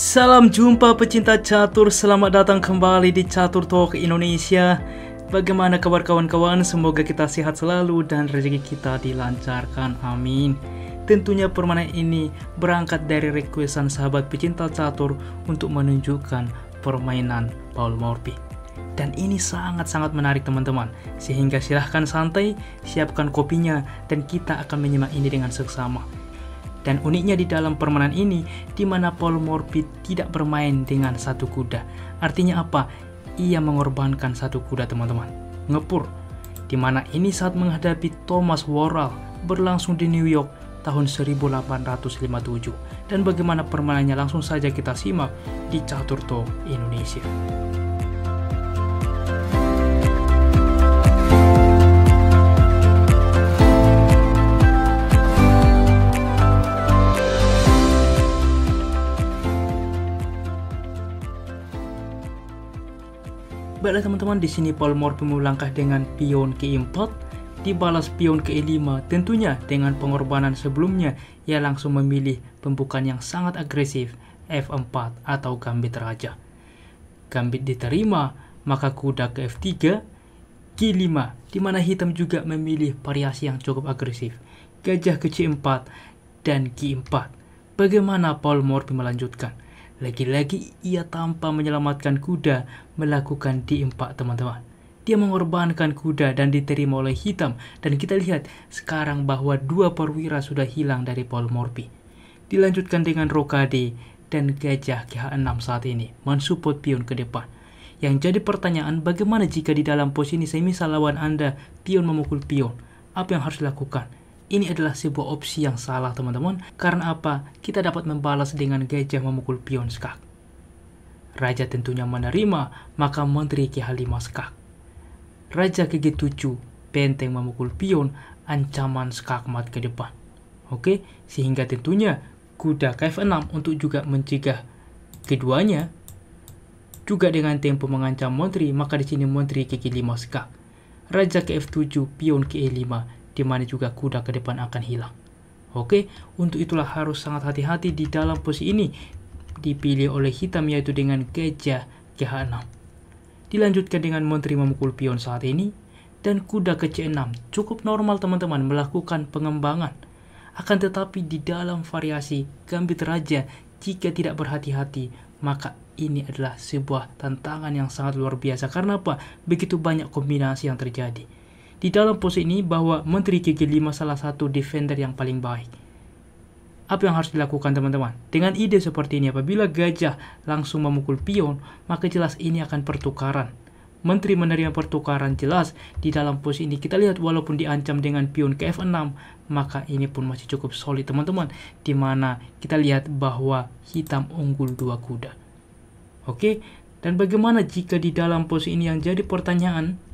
Salam jumpa pecinta catur, selamat datang kembali di Catur Talk Indonesia. Bagaimana kabar kawan-kawan? Semoga kita sehat selalu dan rezeki kita dilancarkan, amin. Tentunya permainan ini berangkat dari requestan sahabat pecinta catur untuk menunjukkan permainan Paul Morphy. Dan ini sangat-sangat menarik teman-teman, sehingga silahkan santai, siapkan kopinya, dan kita akan menyimak ini dengan seksama. Dan uniknya di dalam permainan ini, di mana Paul Morphy tidak bermain dengan satu kuda. Artinya apa? Ia mengorbankan satu kuda teman-teman. Ngepur. Di mana ini saat menghadapi Thomas Worrall berlangsung di New York tahun 1857. Dan bagaimana permainannya langsung saja kita simak di Catur Talk Indonesia. Baiklah teman-teman, di sini Paul Morphy melangkah dengan pion ke E4, dibalas pion ke E5. Tentunya dengan pengorbanan sebelumnya, ia langsung memilih pembukaan yang sangat agresif, F4 atau gambit raja. Gambit diterima, maka kuda ke F3, G5, di mana hitam juga memilih variasi yang cukup agresif, gajah ke C4 dan G4. Bagaimana Paul Morphy melanjutkan? Lagi-lagi ia tanpa menyelamatkan kuda melakukan D4 teman-teman. Dia mengorbankan kuda dan diterima oleh hitam. Dan kita lihat sekarang bahwa dua perwira sudah hilang dari Paul Morphy. Dilanjutkan dengan rokade dan gajah ke H6 saat ini mensupport pion ke depan. Yang jadi pertanyaan, bagaimana jika di dalam posisi semisal lawan Anda pion memukul pion? Apa yang harus dilakukan? Ini adalah sebuah opsi yang salah teman-teman. Karena apa? Kita dapat membalas dengan gajah memukul pion skak. Raja tentunya menerima, maka menteri ke H5 skak. Raja ke G7, benteng memukul pion, ancaman skakmat ke depan. Oke, sehingga tentunya kuda ke F6 untuk juga mencegah keduanya. Juga dengan tempo mengancam menteri, maka di sini menteri ke G5 skak. Raja ke F7, pion ke E5. Di mana juga kuda ke depan akan hilang. Oke, untuk itulah harus sangat hati-hati di dalam posisi ini. Dipilih oleh hitam yaitu dengan gajah ke H6. Dilanjutkan dengan menteri memukul pion saat ini. Dan kuda ke C6. Cukup normal teman-teman melakukan pengembangan. Akan tetapi di dalam variasi gambit raja, jika tidak berhati-hati, maka ini adalah sebuah tantangan yang sangat luar biasa. Karena apa? Begitu banyak kombinasi yang terjadi. Di dalam posisi ini bahwa menteri ke G5 salah satu defender yang paling baik. Apa yang harus dilakukan teman-teman? Dengan ide seperti ini, apabila gajah langsung memukul pion, maka jelas ini akan pertukaran. Menteri menerima pertukaran jelas. Di dalam posisi ini kita lihat walaupun diancam dengan pion ke F6, maka ini pun masih cukup solid teman-teman. Di mana kita lihat bahwa hitam unggul dua kuda. Oke, dan bagaimana jika di dalam posisi ini yang jadi pertanyaan,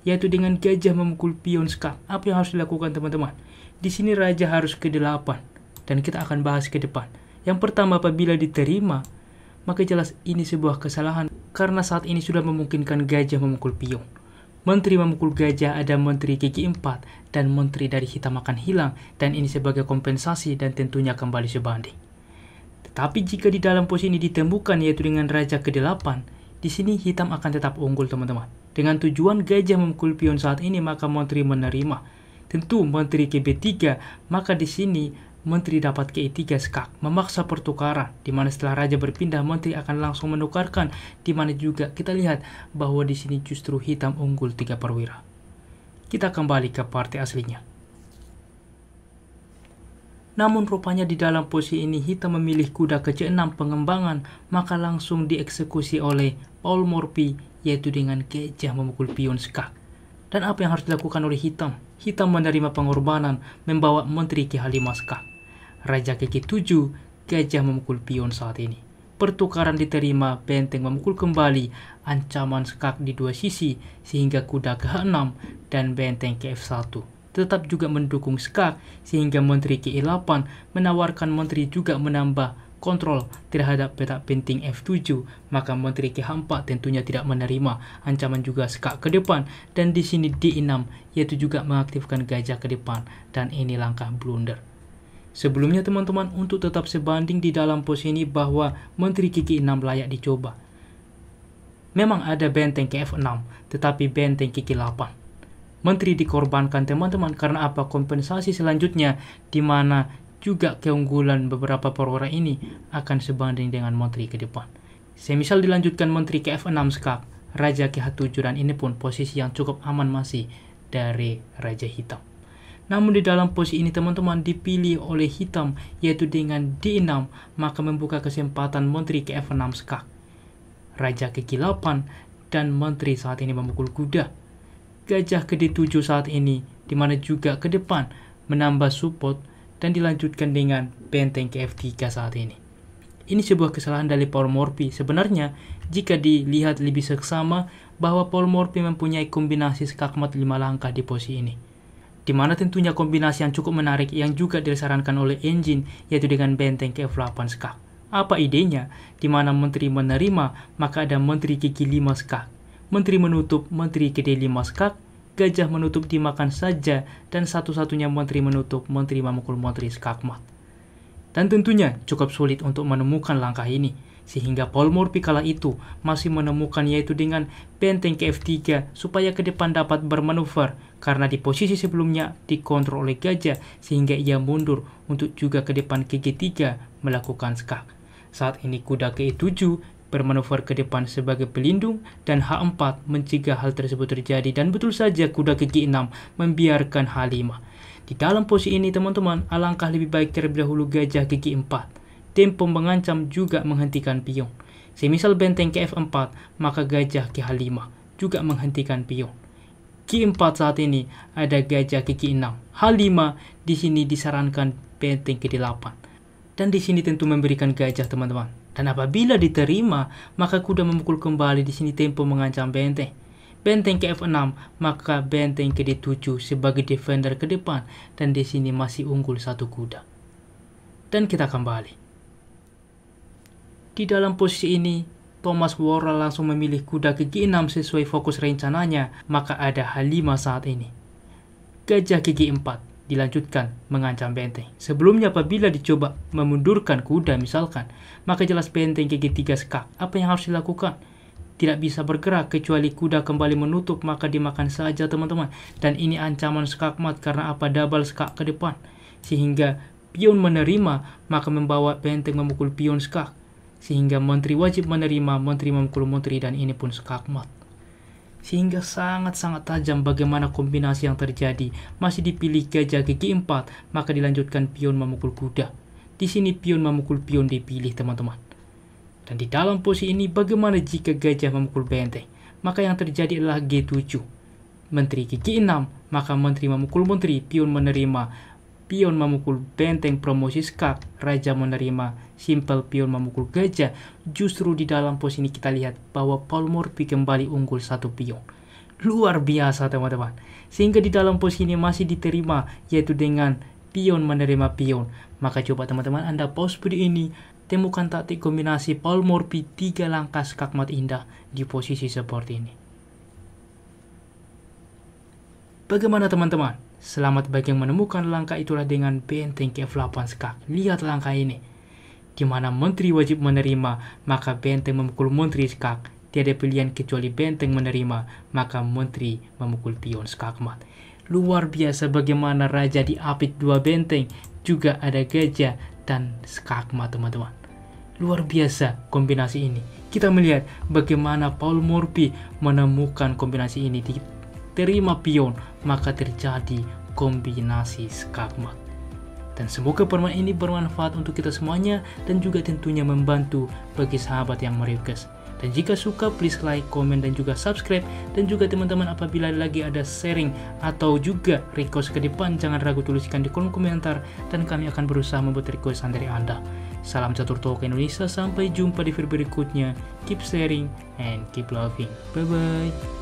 yaitu dengan gajah memukul pion skak. Apa yang harus dilakukan teman-teman? Di sini raja harus ke 8 dan kita akan bahas ke depan. Yang pertama, apabila diterima, maka jelas ini sebuah kesalahan karena saat ini sudah memungkinkan gajah memukul pion. Menteri memukul gajah, ada menteri ke G4 dan menteri dari hitam akan hilang, dan ini sebagai kompensasi dan tentunya kembali sebanding. Tetapi jika di dalam posisi ini ditemukan yaitu dengan raja ke 8, di sini hitam akan tetap unggul teman-teman. Dengan tujuan gajah memukul pion saat ini, maka menteri menerima. Tentu menteri ke B3, maka di sini menteri dapat ke E3 skak, memaksa pertukaran. Di mana setelah raja berpindah, menteri akan langsung menukarkan. Di mana juga kita lihat bahwa di sini justru hitam unggul 3 perwira. Kita kembali ke partai aslinya. Namun rupanya di dalam posisi ini hitam memilih kuda ke C6 pengembangan, maka langsung dieksekusi oleh Paul Morphy yaitu dengan gajah memukul pion skak. Dan apa yang harus dilakukan oleh hitam? Hitam menerima pengorbanan, membawa menteri ke H5 skak. Raja ke G7, gajah memukul pion saat ini. Pertukaran diterima, benteng memukul kembali, ancaman skak di dua sisi, sehingga kuda ke H6 dan benteng ke F1. Tetap juga mendukung skak, sehingga menteri ke E8 menawarkan menteri juga menambah kontrol terhadap petak penting F7, maka menteri ke H4 tentunya tidak menerima ancaman juga skak ke depan, dan di sini D6 yaitu juga mengaktifkan gajah ke depan, dan ini langkah blunder. Sebelumnya teman-teman, untuk tetap sebanding di dalam pos ini bahwa Menteri Gigi 6 layak dicoba. Memang ada benteng ke F6, tetapi benteng Gigi 8. Menteri dikorbankan teman-teman karena apa? Kompensasi selanjutnya di mana juga keunggulan beberapa perwira ini akan sebanding dengan Menteri ke depan. Semisal dilanjutkan Menteri ke F6 skak, Raja ke H7, dan ini pun posisi yang cukup aman masih dari Raja Hitam. Namun di dalam posisi ini teman-teman dipilih oleh Hitam yaitu dengan D6, maka membuka kesempatan Menteri ke F6 skak, Raja ke G8, dan Menteri saat ini memukul kuda. Gajah ke D7 saat ini, dimana juga ke depan menambah support, dan dilanjutkan dengan benteng ke F3 saat ini. Ini sebuah kesalahan dari Paul Morphy. Sebenarnya jika dilihat lebih seksama bahwa Paul Morphy mempunyai kombinasi skakmat 5 langkah di posisi ini, di mana tentunya kombinasi yang cukup menarik yang juga disarankan oleh engine yaitu dengan benteng ke F8 skak. Apa idenya? Di mana Menteri menerima, maka ada Menteri Gigi 5 skak, Menteri menutup, Menteri ke D5 skak, Gajah menutup dimakan saja, dan satu-satunya Menteri menutup, Menteri memukul Menteri skakmat. Dan tentunya cukup sulit untuk menemukan langkah ini, sehingga Paul Morphy kala itu masih menemukan yaitu dengan benteng ke F3 supaya ke depan dapat bermanuver, karena di posisi sebelumnya dikontrol oleh Gajah sehingga ia mundur untuk juga ke depan ke G3 melakukan skak. Saat ini kuda ke E7 bermanuver ke depan sebagai pelindung, dan H4 mencegah hal tersebut terjadi, dan betul saja kuda ke G6 membiarkan H5. Di dalam posisi ini teman-teman, alangkah lebih baik terlebih dahulu Gajah ke G4. Tempo mengancam juga menghentikan pion. Semisal benteng ke F4, maka Gajah ke H5 juga menghentikan pion. G4 saat ini ada Gajah ke G6. H5 di sini disarankan benteng ke D8. Dan di sini tentu memberikan Gajah teman-teman. Dan apabila diterima, maka kuda memukul kembali. Di sini tempo mengancam benteng. Benteng ke F6, maka benteng ke D7 sebagai defender ke depan, dan di sini masih unggul satu kuda. Dan kita kembali. Di dalam posisi ini, Thomas Worrell langsung memilih kuda ke G6 sesuai fokus rencananya, maka ada H5 saat ini. Gajah ke G4 dilanjutkan mengancam benteng. Sebelumnya apabila dicoba memundurkan kuda misalkan, maka jelas benteng ke G3 skak. Apa yang harus dilakukan? Tidak bisa bergerak kecuali kuda kembali menutup, maka dimakan saja teman-teman. Dan ini ancaman skakmat karena apa? Double skak ke depan. Sehingga pion menerima, maka membawa benteng memukul pion skak. Sehingga Menteri wajib menerima, Menteri memukul Menteri, dan ini pun skakmat. Sehingga sangat-sangat tajam bagaimana kombinasi yang terjadi. Masih dipilih Gajah ke G4, maka dilanjutkan pion memukul kuda. Di sini pion memukul pion dipilih teman-teman. Dan di dalam posisi ini bagaimana jika Gajah memukul benteng? Maka yang terjadi adalah G7. Menteri ke G6, maka Menteri memukul Menteri, pion menerima. Pion memukul benteng promosi skak, Raja menerima, simple pion memukul Gajah. Justru di dalam posisi ini kita lihat bahwa Paul Morphy kembali unggul satu pion. Luar biasa teman-teman. Sehingga di dalam posisi ini masih diterima yaitu dengan pion menerima pion. Maka coba teman-teman Anda pause video ini, temukan taktik kombinasi Paul Morphy 3 langkah skakmat indah di posisi seperti ini. Bagaimana teman-teman? Selamat bagi yang menemukan langkah itulah dengan benteng ke F8 skak. Lihat langkah ini. Di mana Menteri wajib menerima, maka benteng memukul Menteri skak. Tiada pilihan kecuali benteng menerima, maka Menteri memukul pion skakmat. Luar biasa bagaimana Raja diapit 2 benteng, juga ada Gajah dan skakmat teman-teman. Luar biasa kombinasi ini. Kita melihat bagaimana Paul Morphy menemukan kombinasi ini. Terima pion, maka terjadi kombinasi skakmat. Dan semoga permainan ini bermanfaat untuk kita semuanya, dan juga tentunya membantu bagi sahabat yang merequest. Dan jika suka, please like, komen, dan juga subscribe. Dan juga teman-teman apabila lagi ada sharing atau juga request ke depan, jangan ragu tuliskan di kolom komentar, dan kami akan berusaha membuat requestan dari Anda. Salam Catur Talk Indonesia, sampai jumpa di video berikutnya. Keep sharing and keep loving. Bye-bye.